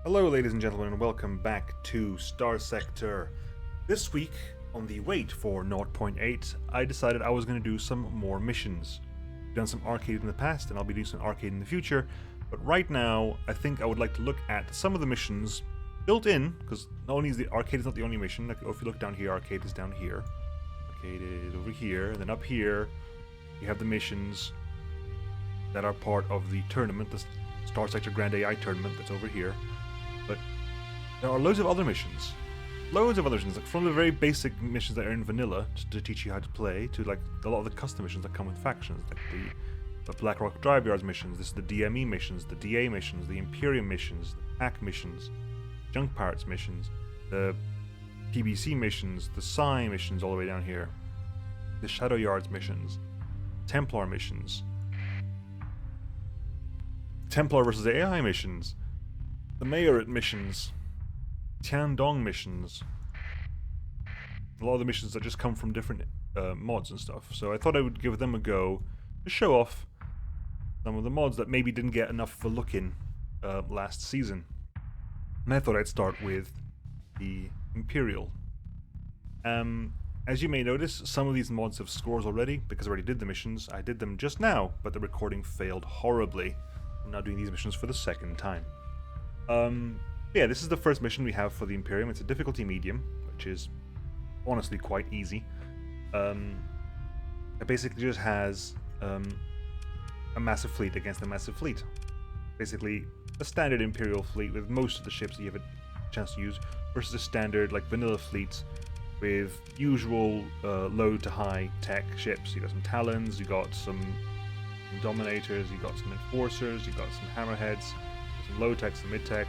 Hello ladies and gentlemen and welcome back to Starsector. This week, on the wait for 0.8, I decided I was going to do some more missions. I've done some arcade in the past and I'll be doing some arcade in the future, but right now I think I would like to look at some of the missions built in, because not only is the arcade is not the only mission, like if you look down here, arcade is down here, arcade is over here, and then up here you have the missions that are part of the tournament, the Starsector Grand AI Tournament that's over here. But there are loads of other missions. Like from the very basic missions that are in vanilla, to teach you how to play, to like a lot of the custom missions that come with factions, like the Blackrock Drive Yards missions, this is the DME missions, the DA missions, the Imperial missions, the PAC missions, Junk Pirates missions, the PBC missions, the Psi missions all the way down here, the Shadow Yards missions, Templar missions, Templar versus AI missions, the Mayoret missions, Tiandong missions, a lot of the missions that just come from different mods and stuff. So I thought I would give them a go to show off some of the mods that maybe didn't get enough of a look in last season. And I thought I'd start with the Imperial. As you may notice, some of these mods have scores already, because I already did the missions. I did them just now, but the recording failed horribly. I'm now doing these missions for the second time. Yeah, this is the first mission we have for the Imperium. It's a difficulty medium, which is honestly quite easy. It basically just has a massive fleet against a massive fleet. Basically, a standard Imperial fleet with most of the ships that you have a chance to use, versus a standard, like, vanilla fleet with usual low to high tech ships. You got some Talons, you got some Dominators, you got some Enforcers, you got some Hammerheads, some low tech, some mid tech,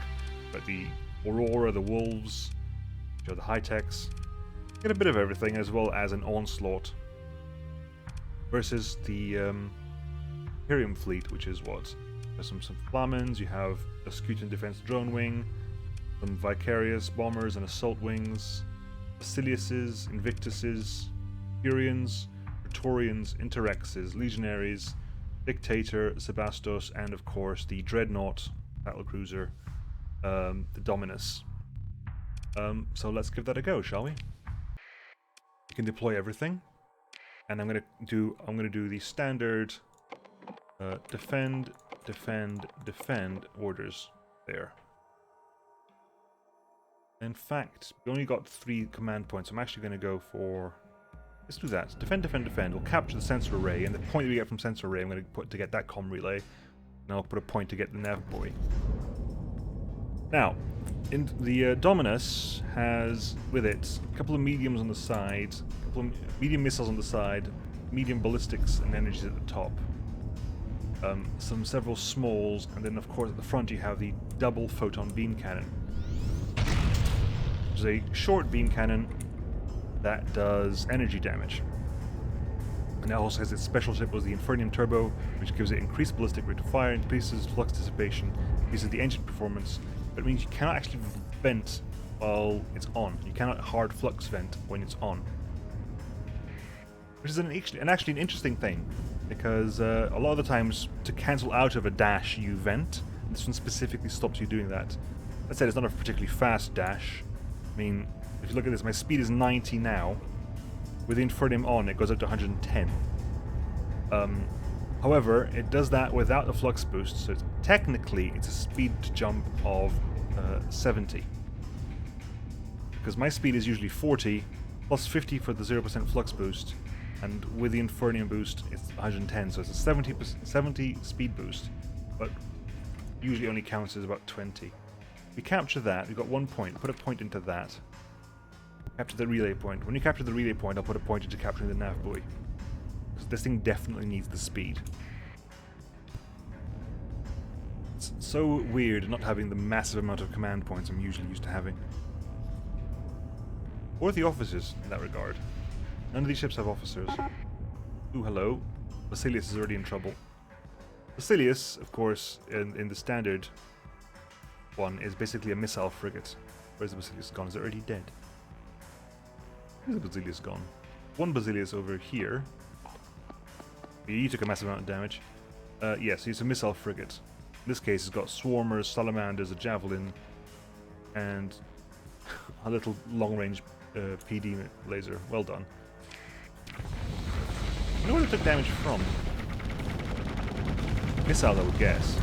but the Aurora, the Wolves, which are the high techs. Get a bit of everything, as well as an Onslaught. Versus the Imperium fleet, which is what? There's some Flamens, you have a Scutan Defense Drone Wing, some Vicarious Bombers and Assault Wings, Basiliuses, Invictuses, Furians, Praetorians, Interrexes, Legionaries, Dictator, Sebastos, and of course the Dreadnought battlecruiser, the Dominus. So let's give that a go, shall we? You can deploy everything, and I'm gonna do the standard defend orders there. In fact, we only got 3 command points. I'm actually gonna go for, let's do that. Defend. We'll capture the sensor array, and the point that we get from sensor array, I'm going to put to get that comm relay, and I'll put a point to get the nav buoy. Now, in the Dominus has with it a couple of mediums on the side, a couple of medium missiles on the side, medium ballistics and energies at the top, several smalls, and then of course at the front you have the double photon beam cannon, which is a short beam cannon that does energy damage. And it also has its special ship was the Infernium Turbo, which gives it increased ballistic rate of fire, increases flux dissipation, increases the engine performance, but it means you cannot actually vent while it's on. You cannot hard flux vent when it's on. Which is actually an interesting thing, because a lot of the times to cancel out of a dash you vent, and this one specifically stops you doing that. That said, it's not a particularly fast dash. I mean, if you look at this, my speed is 90 now. With the Infernium on, it goes up to 110. However, it does that without the flux boost, so technically it's a speed jump of 70. Because my speed is usually 40, plus 50 for the 0% flux boost, and with the Infernium boost, it's 110, so it's a 70 speed boost, but usually only counts as about 20. We capture that, we've got 1 point, put a point into that. Capture the relay point. When you capture the relay point, I'll put a point into capturing the nav buoy. Because this thing definitely needs the speed. It's so weird not having the massive amount of command points I'm usually used to having. Or the officers, in that regard. None of these ships have officers. Ooh, hello. Basilius is already in trouble. Basilius, of course, in the standard one, is basically a missile frigate. Where's the Basilius gone? Is it already dead? Where's the Basilius gone? One Basilius over here. He took a massive amount of damage. Yes, he's a missile frigate. In this case, it's got swarmers, salamanders, a javelin, and a little long-range PD laser. Well done. I wonder where they took damage from. Missile, I would guess.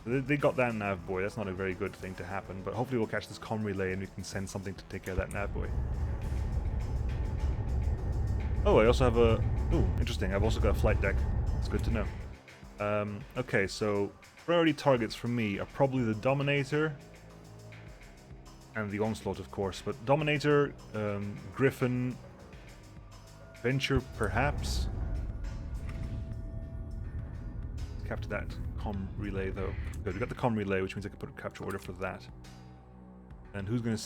They got that nav boy. That's not a very good thing to happen, but hopefully we'll catch this comm relay and we can send something to take care of that nav boy. Oh, I also have a... Ooh, interesting. I've also got a flight deck. It's good to know. Okay, so priority targets for me are probably the Dominator and the Onslaught, of course. But Dominator, Griffin, Venture, perhaps. Let's capture that comm relay, though. Good, we got the comm relay, which means I can put a capture order for that. And who's going to...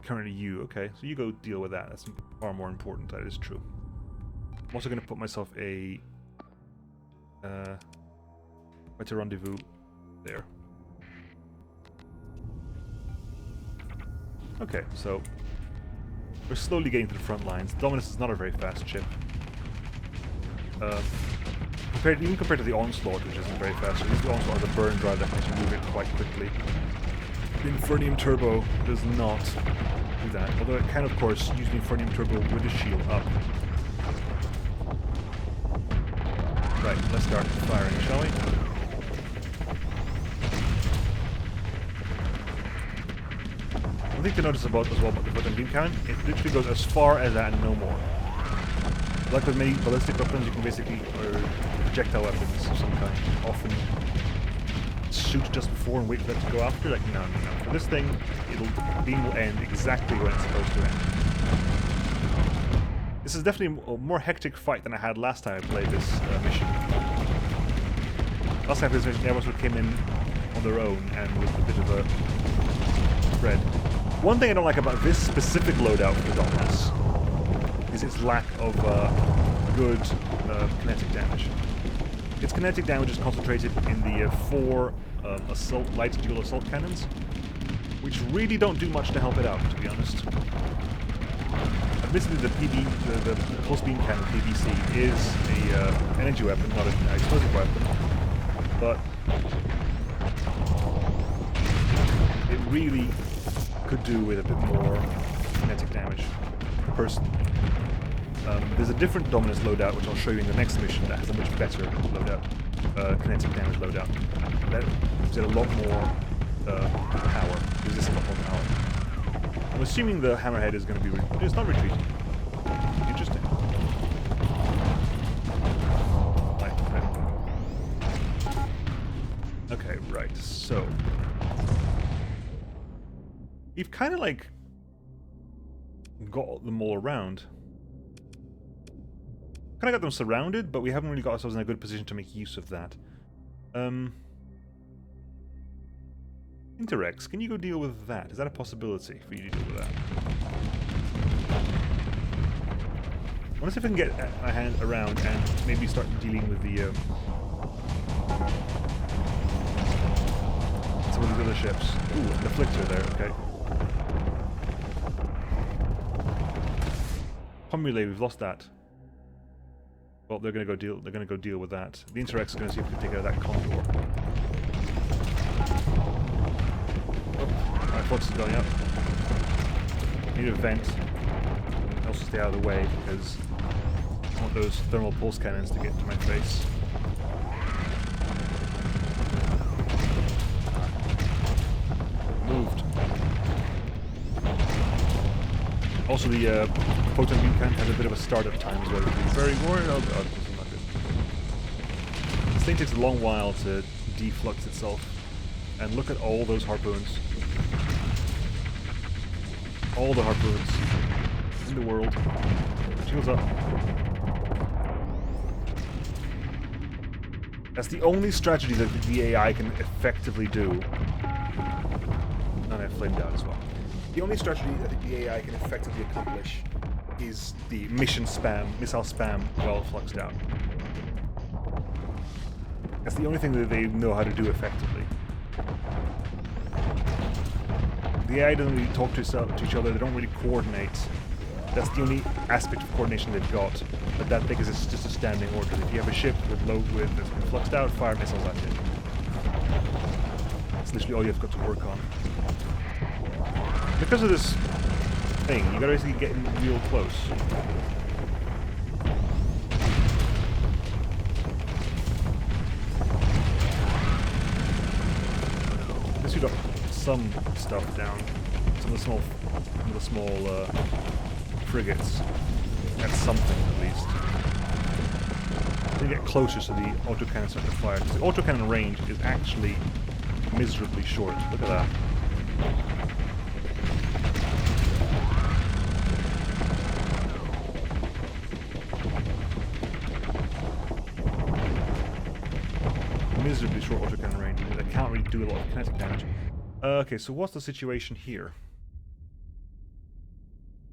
Currently you, okay. So you go deal with that. That's far more important, that is true. I'm also going to put myself a... better rendezvous there. Okay, so... We're slowly getting to the front lines. Dominus is not a very fast ship. Even compared to the Onslaught, which isn't very fast. The Onslaught has a burn drive that can actually move it quite quickly. The Infernium Turbo does not do that, although it can, of course, use the Infernium Turbo with the shield up. Right, let's start firing, shall we? One thing to notice about as well about the photon beam cannon, it literally goes as far as that and no more. Like with many ballistic weapons, you can basically, or projectile weapons of some kind, often shoot just before and wait for that to go after. Like, no. For this thing, the beam will end exactly when it's supposed to end. This is definitely a more hectic fight than I had last time I played this mission. Last time I played this mission, everyone sort of came in on their own and was a bit of a spread. One thing I don't like about this specific loadout for the Dominus is its lack of good kinetic damage. Its kinetic damage is concentrated in the 4 light dual assault cannons, which really don't do much to help it out, to be honest. Admittedly, the pulse beam cannon PBC is a energy weapon, not an explosive weapon, but it really could do with a bit more kinetic damage, personally. There's a different Dominus loadout, which I'll show you in the next mission, that has a much better loadout, kinetic damage loadout. That gives it a lot more power, gives this a lot more power. I'm assuming the Hammerhead is going to be... it's not retreating. Interesting. Okay, right, so... We've kind of, like, got them all around. Kind of got them surrounded, but we haven't really got ourselves in a good position to make use of that. Interrex, can you go deal with that? Is that a possibility for you to deal with that? I want to see if I can get my hand around and maybe start dealing with the some of these other ships. Ooh, an Afflictor there, okay. Pomulay, we've lost that. Well, they're going to go deal. They're going to go deal with that. The Interrex is going to see if we can take out that Condor. Oh, my flux is going up. Need a vent. Also stay out of the way because I want those thermal pulse cannons to get into my face. Moved. Also, the photon beam cannon has a bit of a startup time as well. It's very worried. Oh god, this is not good. This thing takes a long while to deflux itself. And look at all those harpoons. All the harpoons in the world. Shields up. That's the only strategy that the AI can effectively do. And I flamed out as well. The only strategy I think the AI can effectively accomplish is the mission spam, missile spam while fluxed out. That's the only thing that they know how to do effectively. The AI doesn't really talk to each other, they don't really coordinate. That's the only aspect of coordination they've got. But that thing is just a standing order. If you have a ship with that's been fluxed out, fire missiles at it. That's literally all you've got to work on. Because of this thing, you gotta basically get in real close. At least we got some stuff down. Some of the small frigates. That's something at least. To get closer so the autocannon start to fire. Because the autocannon range is actually miserably short. Look at that. Miserably short autocannon range. I can't really do a lot of kinetic damage. Okay, so what's the situation here?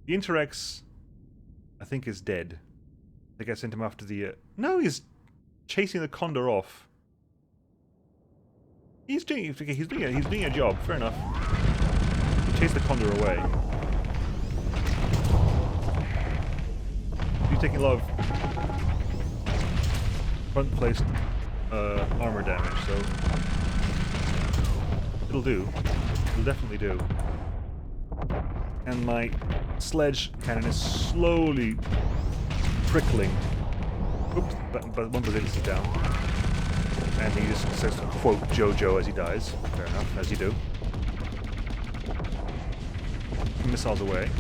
The Interrex, I think, is dead. I think I sent him after the... No, he's chasing the Condor off. He's doing a job. Fair enough. He chased the Condor away. He's taking a lot of front-placed armor damage, so it'll do. It'll definitely do. And my sledge cannon is slowly prickling. Oops, but one Basilisk is down. And he just says, quote, Jojo as he dies. Fair enough, as you do. Missiles away.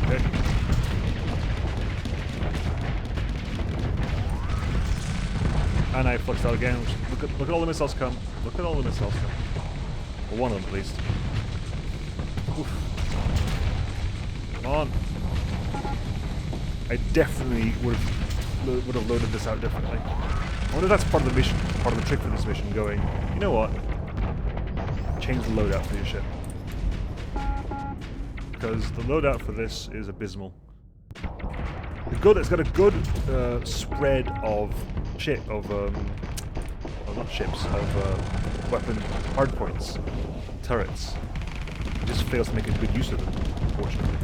Okay. And I fluxed out again. Look at all the missiles come. Look at all the missiles come. Well, one of them at least. Oof. Come on. I definitely would have loaded this out differently. I wonder if that's part of the mission, part of the trick for this mission, going, you know what? Change the loadout for your ship. Because the loadout for this is abysmal. It's got a good spread of weapon hardpoints, turrets. It just fails to make a good use of them, unfortunately.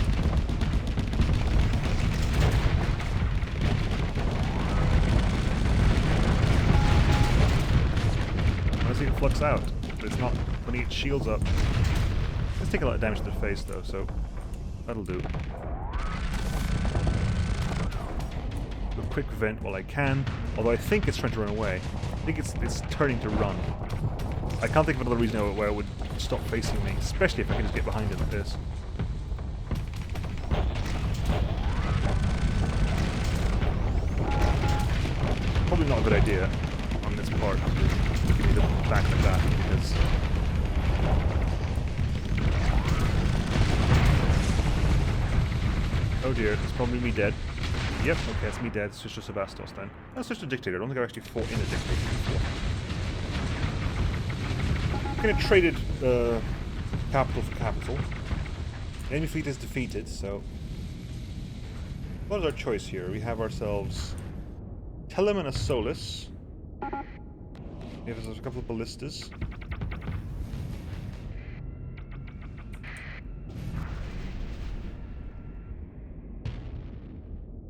I see it flux out, but it's not putting its shields up. It's taking a lot of damage to the face though, so that'll do. A quick vent while I can, although I think it's trying to run away. I think it's turning to run. I can't think of another reason where it would stop facing me, especially if I can just get behind it like this. Probably not a good idea on this part to give me the back like that, because oh dear, it's probably me dead. Yep, okay, it's me dead. It's just a Sebastos then. That's just a dictator. I don't think I've actually fought in a dictator before. Kind of traded capital for capital. The enemy fleet is defeated, so what is our choice here? We have ourselves Telem and a Solus. We have a couple of ballistas.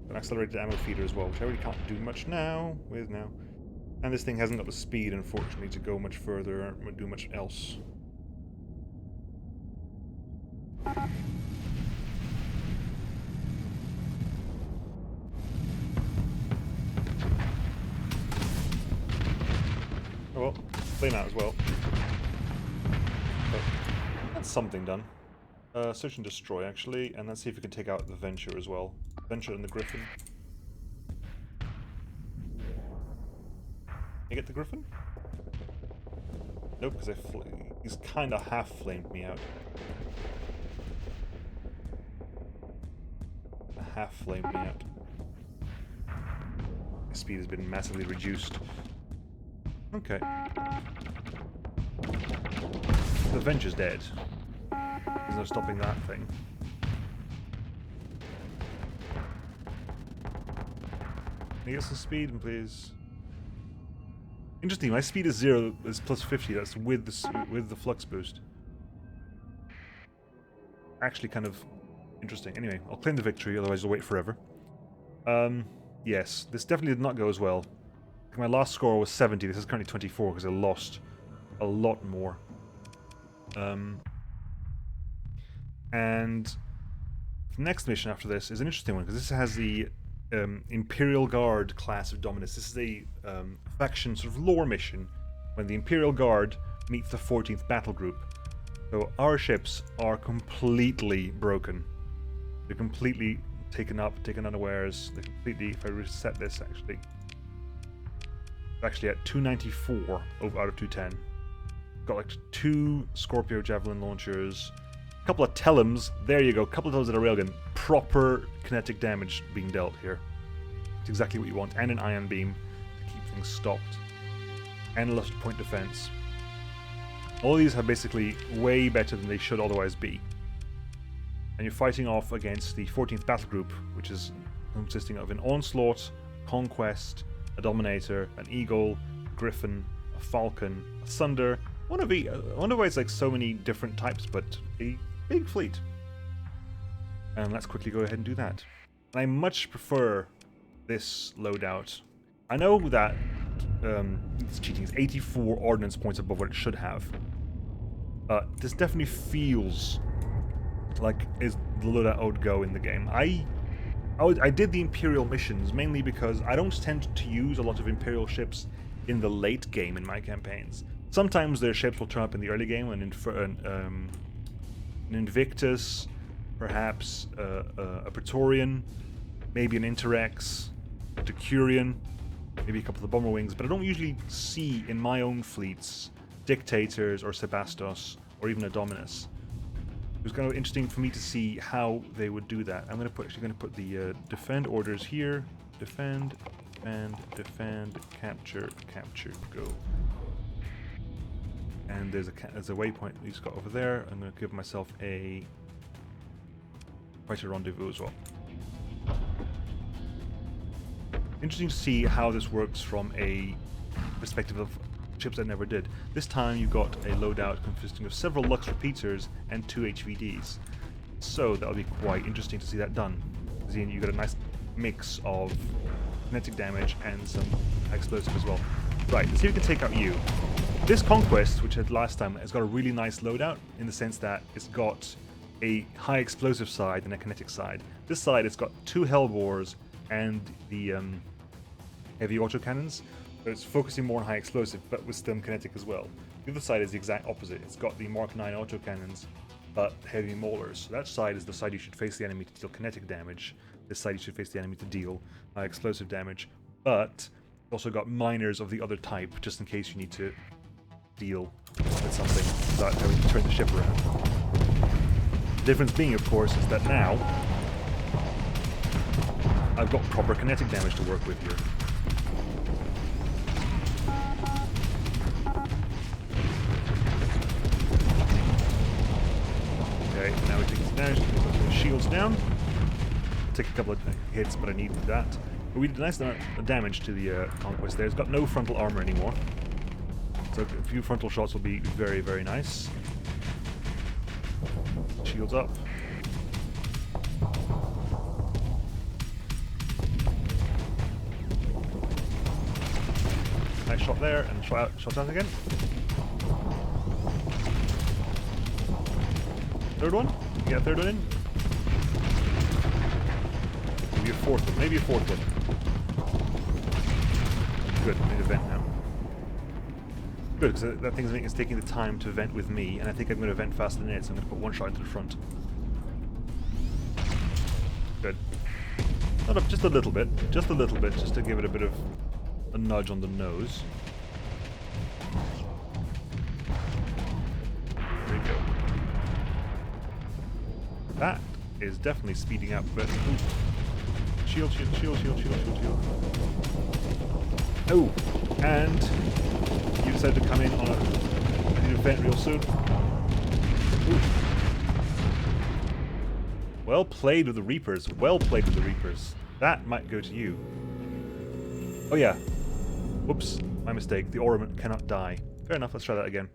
An accelerated ammo feeder as well, which I really can't do much now. And this thing hasn't got the speed, unfortunately, to go much further or do much else. Oh well, flame out as well. But that's something done. Search and destroy, actually, and let's see if we can take out the Venture as well. Venture and the Griffin. Can you get the Griffin? Nope, because he's kind of half flamed me out. Half flamed me out. My speed has been massively reduced. Okay. The Venture's dead. There's no stopping that thing. Can you get some speed, please? Interesting, my speed is 0, is plus 50, that's with the flux boost. Actually kind of Interesting. Anyway, I'll claim the victory, otherwise I'll wait forever. Yes, this definitely did not go as well. My last score was 70. This is currently 24 because I lost a lot more. And the next mission after this is an interesting one because this has the Imperial Guard class of Dominus. This is a faction sort of lore mission when the Imperial Guard meets the 14th battle group. So our ships are completely broken. They're completely taken unawares. They're completely, if I reset this actually, it's actually at 294 out of 210. Got like 2 Scorpio Javelin launchers, a couple of Telums, there you go, a couple of those at a railgun. Proper kinetic damage being dealt here. It's exactly what you want, and an ion beam to keep things stopped. And a luster point defense. All these are basically way better than they should otherwise be. And you're fighting off against the 14th battle group, which is consisting of an Onslaught, Conquest, a Dominator, an Eagle, a Griffin, a Falcon, a Sunder. I wonder why it's like so many different types, but a big fleet. And let's quickly go ahead and do that. And I much prefer this loadout. I know that it's cheating. It's 84 ordnance points above what it should have. This definitely feels like is the loadout I would go in the game. I did the Imperial missions mainly because I don't tend to use a lot of Imperial ships in the late game in my campaigns. Sometimes their ships will turn up in the early game, an Invictus, perhaps a Praetorian, maybe an Interrex, a Decurion, maybe a couple of the bomber wings, but I don't usually see in my own fleets Dictators or Sebastos or even a Dominus. It was kind of interesting for me to see how they would do that. I'm actually going to put the defend orders here. Defend, capture, go. And there's a waypoint we just got over there. I'm going to give myself a fighter rendezvous as well. Interesting to see how this works from a perspective of ships I never did. This time you got a loadout consisting of several Lux repeaters and 2 HVDs. So that'll be quite interesting to see that done. You got a nice mix of kinetic damage and some explosive as well. Right, let's see if we can take out you. This Conquest, which I had last time, has got a really nice loadout in the sense that it's got a high explosive side and a kinetic side. This side it's got 2 Hellbores and the heavy autocannons. So it's focusing more on high explosive, but with still kinetic as well. The other side is the exact opposite. It's got the Mark 9 autocannons, but heavy maulers. So that side is the side you should face the enemy to deal kinetic damage. This side you should face the enemy to deal high explosive damage. But it's also got miners of the other type, just in case you need to deal with something without having to turn the ship around. The difference being, of course, is that now I've got proper kinetic damage to work with here. Okay, now we take this damage, put the shields down. Take a couple of hits, but I need that. But we did a nice amount of damage to the Conquest there. It's got no frontal armor anymore. So a few frontal shots will be very, very nice. Shields up. Nice shot there, and shot down again. Third one? Get a third one in? Maybe a fourth one. Maybe a fourth one. Good, I need a vent now. Good, because that thing is taking the time to vent with me, and I think I'm going to vent faster than it, so I'm going to put one shot into the front. Good. Not up, just a little bit, just to give it a bit of a nudge on the nose. There we go. That is definitely speeding up, but... Ooh. Shield. Oh, and you decided to come in on an event real soon. Ooh. Well played with the Reapers. Well played with the Reapers. That might go to you. Oh yeah. Whoops. My mistake. The ornament cannot die. Fair enough. Let's try that again.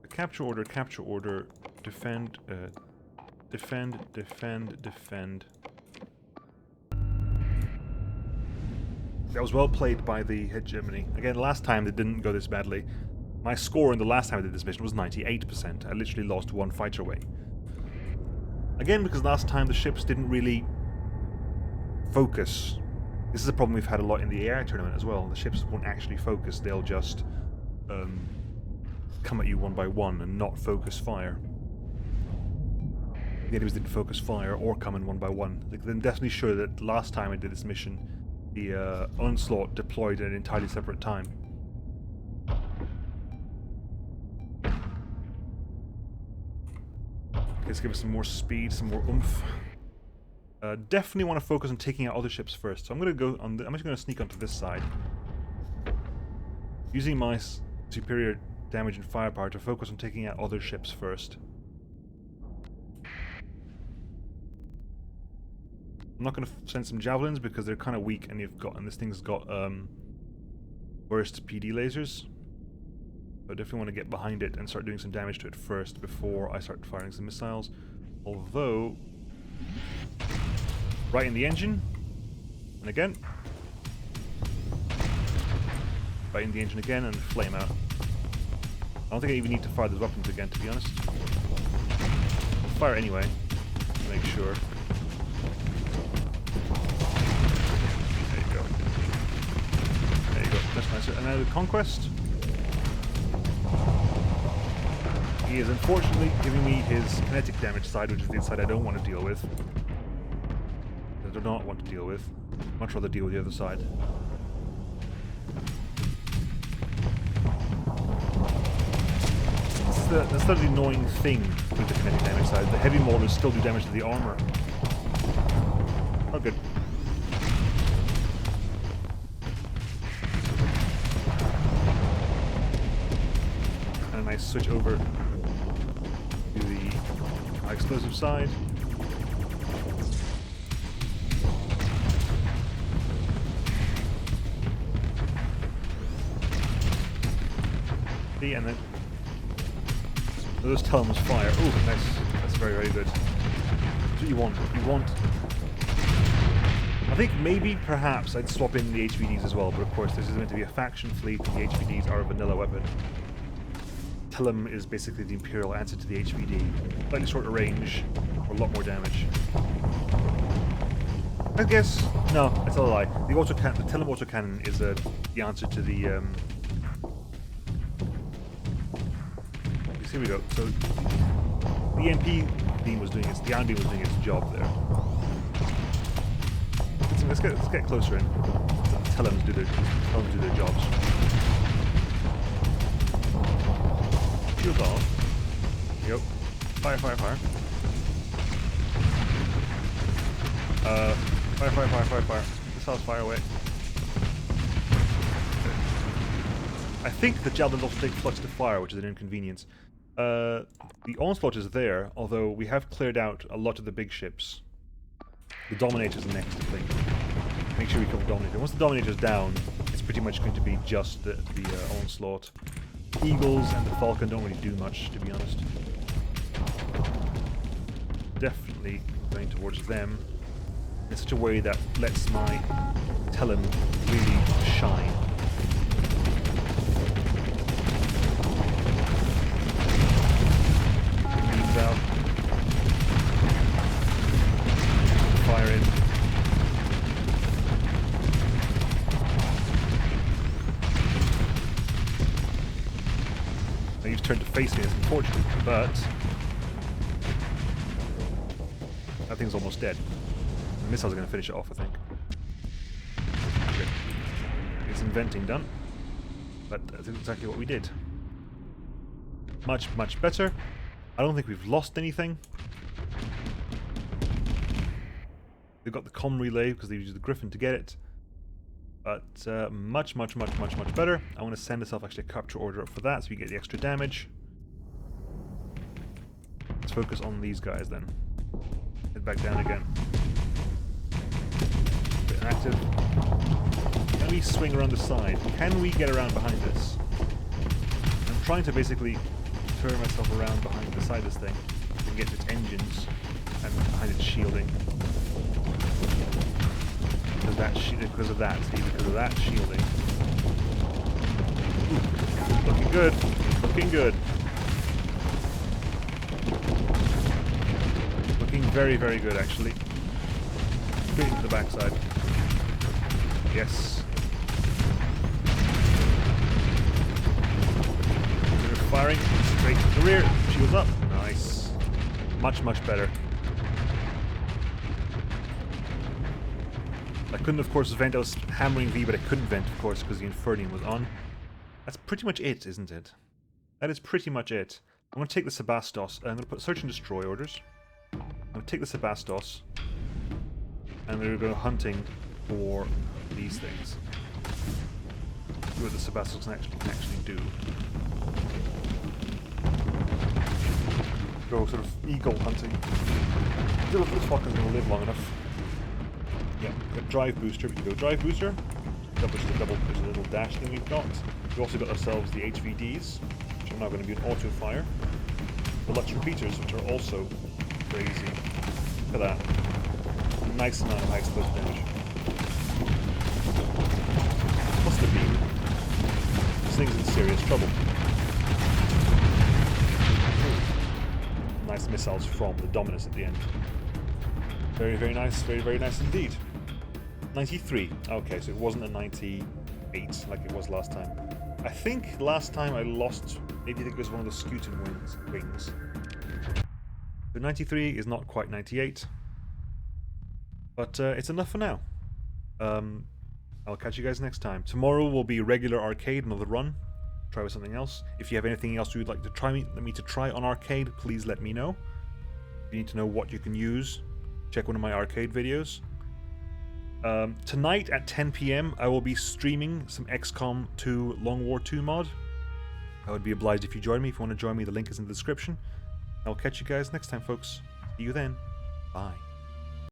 Capture order. Defend, defend, defend, defend. That was well played by the hegemony. Again, last time it didn't go this badly. My score in the last time I did this mission was 98%. I literally lost one fighter away. Again, because last time the ships didn't really focus. This is a problem we've had a lot in the AI tournament as well. The ships won't actually focus, they'll just come at you one by one and not focus fire. The enemies didn't focus fire or come in one by one. They can definitely show that last time I did this mission, the onslaught deployed at an entirely separate time. Okay, let's give us some more speed, some more oomph. Definitely want to focus on taking out other ships first. So I'm going to go on. I'm just going to sneak onto this side, using my superior damage and firepower to focus on taking out other ships first. I'm not going to send some javelins because they're kind of weak, and this thing's got burst PD lasers. So I definitely want to get behind it and start doing some damage to it first before I start firing some missiles. Although, right in the engine, and again, right in the engine again, and flame out. I don't think I even need to fire those weapons again, to be honest. I'll fire anyway, to make sure. There you go. There you go. That's nice. And now the Conquest. He is unfortunately giving me his kinetic damage side, which is the side I don't want to deal with. I do not want to deal with. I'd much rather deal with the other side. That's the annoying thing with the kinetic damage side. The heavy mortars still do damage to the armor. Oh, good. And a nice switch over to the high explosive side. And then those Talons fire. Oh, nice. That's very, very good. That's what you want. You want... I think maybe, perhaps, I'd swap in the HVDs as well, but of course this is meant to be a faction fleet, and the HVDs are a vanilla weapon. Telem is basically the Imperial answer to the HVD. Slightly shorter range, or a lot more damage. I guess... No, that's not a lie. The Telem autocannon is the answer to the... Here we go. So the EMP beam was doing the ion beam was doing its job there. Let's get closer in. Tell them to do their jobs. Shield off. Here you go. Fire, fire, fire. Fire, fire, fire, fire, fire. Missiles fire away. I think the javelins also take flux to fire, which is an inconvenience. The onslaught is there, although we have cleared out a lot of the big ships. The Dominator's next, I think. Make sure we kill the Dominator. Once the Dominator's down, it's pretty much going to be just the onslaught. Eagles and the Falcon don't really do much, to be honest. Definitely going towards them in such a way that lets my Telem really shine. Out. Fire in. Now you've turned to face me, it's unfortunate, but that thing's almost dead. The missiles are going to finish it off, I think. Good. Get some venting done, but that's exactly what we did. Much, much better. I don't think we've lost anything. They've got the comm relay because they used the Griffin to get it. But much, much, much, much, much better. I want to send myself actually a capture order up for that so we get the extra damage. Let's focus on these guys then. Head back down again. Bit inactive. Can we swing around the side? Can we get around behind this? I'm trying to basically turn myself around behind the side of this thing. against its engines and behind its shielding. Because of that shielding. Ooh, looking good. Looking good. Looking very, very good, actually. Straight into the backside. Yes. Firing straight to the rear. Shields up. Nice. Much, much better. I couldn't, of course, vent. I was hammering V, but I couldn't vent, of course, because the Infernium was on. That's pretty much it, isn't it? That is pretty much it. I'm going to take the Sebastos. I'm going to put search and destroy orders. I'm going to take the Sebastos. And we're going to go hunting for these things. See what the Sebastos can actually do. Go sort of eagle hunting. See if this fucker's going to live long enough. Yeah, got drive booster. We can go drive booster. There's a little dash thing we've got. We also got ourselves the HVDs, which are now going to be an auto fire. The Lux repeaters, which are also crazy. Look at that. A nice amount of high explosive damage. What's the beam? This thing's in serious trouble. Nice missiles from the Dominus at the end. Very, very nice. Very, very nice indeed. 93. Okay, so it wasn't a 98 like it was last time. I think last time I lost, maybe I think it was one of the Scutum wings. So 93 is not quite 98. But it's enough for now. I'll catch you guys next time. Tomorrow will be regular arcade, another run. Try with something else. If you have anything else you would like to try me to try on arcade, please let me know. If you need to know what you can use, check one of my arcade videos. Tonight at 10 PM, I will be streaming some XCOM 2 Long War 2 mod. I would be obliged if you join me. If you want to join me, the link is in the description. I'll catch you guys next time, folks. See you then. Bye.